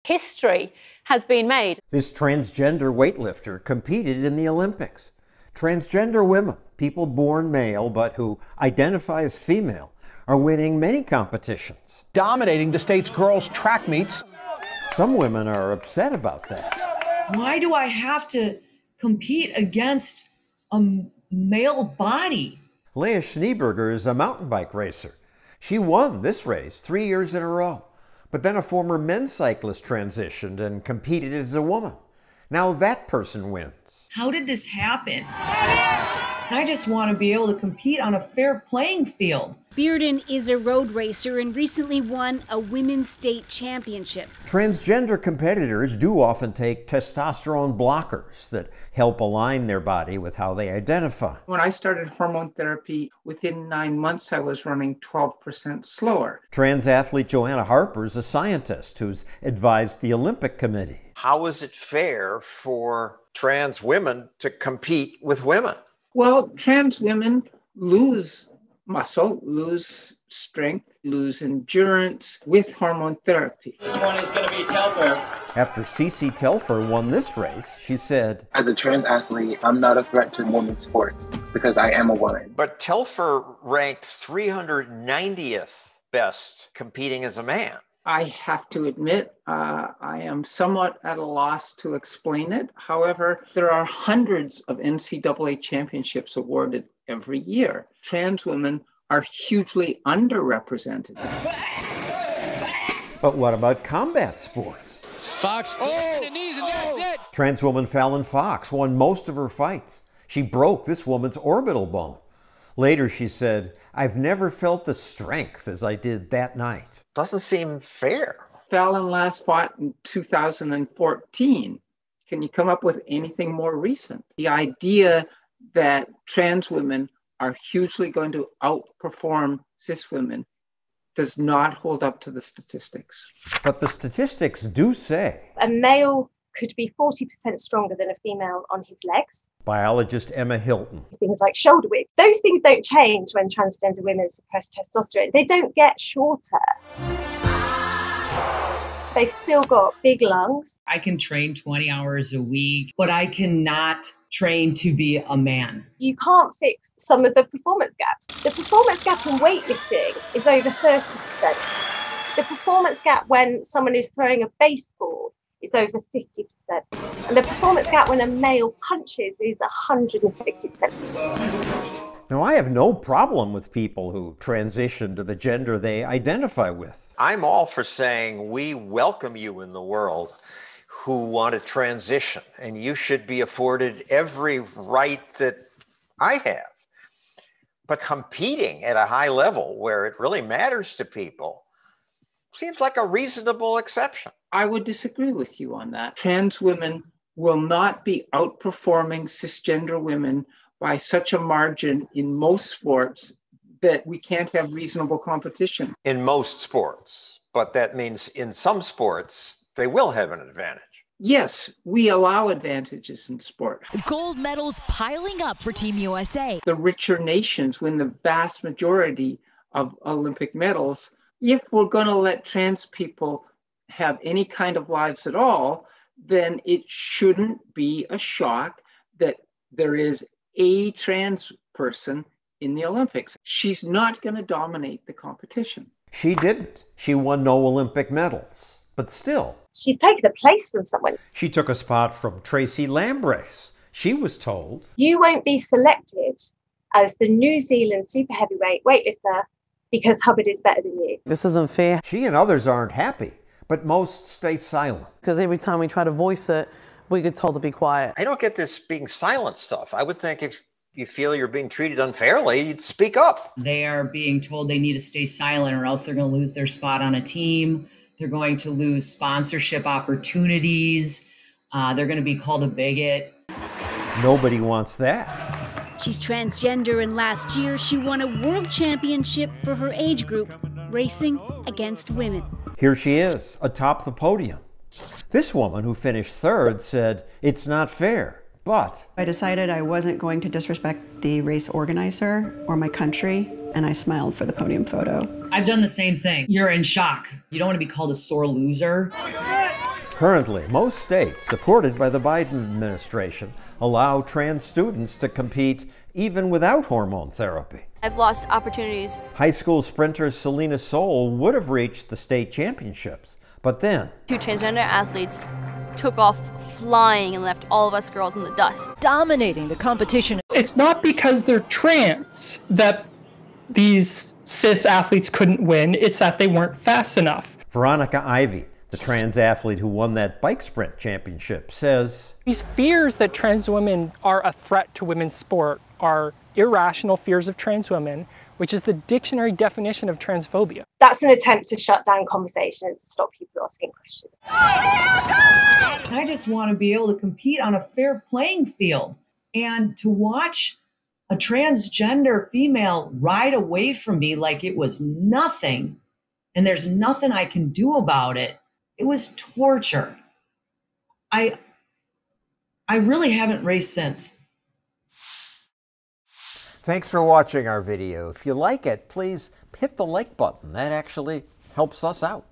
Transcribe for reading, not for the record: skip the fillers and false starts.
history has been made. This transgender weightlifter competed in the Olympics. Transgender women, people born male but who identify as female, are winning many competitions, dominating the state's girls' track meets. Some women are upset about that. Why do I have to compete against a male body? Leia Schneeberger is a mountain bike racer. She won this race 3 years in a row. But then a former men's cyclist transitioned and competed as a woman. Now that person wins. How did this happen? I just want to be able to compete on a fair playing field. Bearden is a road racer and recently won a women's state championship. Transgender competitors do often take testosterone blockers that help align their body with how they identify. When I started hormone therapy, within 9 months I was running 12% slower. Trans athlete Joanna Harper is a scientist who's advised the Olympic Committee. How is it fair for trans women to compete with women? Well, trans women lose muscle, lose strength, lose endurance with hormone therapy. This one is going to be Telfer. After Cece Telfer won this race, she said, "As a trans athlete, I'm not a threat to women's sports because I am a woman." But Telfer ranked 390th best competing as a man. I have to admit, I am somewhat at a loss to explain it. However, there are hundreds of NCAA championships awarded every year. Trans women are hugely underrepresented. But what about combat sports? Fox to the knees, and that's it. Trans woman Fallon Fox won most of her fights. She broke this woman's orbital bone. Later she said, "I've never felt the strength as I did that night." Doesn't seem fair. Fallon last fought in 2014. Can you come up with anything more recent? The idea that trans women are hugely going to outperform cis women does not hold up to the statistics. But the statistics do say a male could be 40% stronger than a female on his legs. Biologist Emma Hilton. Things like shoulder width. Those things don't change when transgender women suppress testosterone. They don't get shorter. They've still got big lungs. I can train 20 hours a week, but I cannot train to be a man. You can't fix some of the performance gaps. The performance gap in weightlifting is over 30%. The performance gap when someone is throwing a baseball is over 50%. And the performance gap when a male punches is 160%. Now, I have no problem with people who transition to the gender they identify with. I'm all for saying we welcome you in the world who want to transition, and you should be afforded every right that I have. But competing at a high level where it really matters to people seems like a reasonable exception. I would disagree with you on that. Trans women will not be outperforming cisgender women by such a margin in most sports that we can't have reasonable competition. In most sports, but that means in some sports, they will have an advantage. Yes, we allow advantages in sport. Gold medals piling up for Team USA. The richer nations win the vast majority of Olympic medals. If we're going to let trans people have any kind of lives at all, then it shouldn't be a shock that there is a trans person in the Olympics. She's not going to dominate the competition. She didn't. She won no Olympic medals. But still. She's taken a place from someone. She took a spot from Tracy Lambrace. She was told, "You won't be selected as the New Zealand super heavyweight weightlifter because Hubbard is better than you." This isn't fair. She and others aren't happy, but most stay silent. Because every time we try to voice it, we get told to be quiet. I don't get this being silent stuff. I would think if you feel you're being treated unfairly, you'd speak up. They are being told they need to stay silent or else they're going to lose their spot on a team. They're going to lose sponsorship opportunities. They're going to be called a bigot. Nobody wants that. She's transgender, and last year she won a world championship for her age group, racing against women. Here she is, atop the podium. This woman who finished third said, "It's not fair, but..." I decided I wasn't going to disrespect the race organizer or my country, and I smiled for the podium photo. I've done the same thing. You're in shock. You don't want to be called a sore loser. Currently, most states, supported by the Biden administration, allow trans students to compete even without hormone therapy. I've lost opportunities. High school sprinter Selena Soul would have reached the state championships, but then 2 transgender athletes took off flying and left all of us girls in the dust, dominating the competition. It's not because they're trans that these cis athletes couldn't win, it's that they weren't fast enough. Veronica Ivy, the trans athlete who won that bike sprint championship, says these fears that trans women are a threat to women's sport are irrational fears of trans women, which is the dictionary definition of transphobia. That's an attempt to shut down conversations, to stop people asking questions. I just want to be able to compete on a fair playing field, and to watch a transgender female ride away from me like it was nothing and there's nothing I can do about it. It was torture. I really haven't raced since. Thanks for watching our video. If you like it, please hit the like button. That actually helps us out.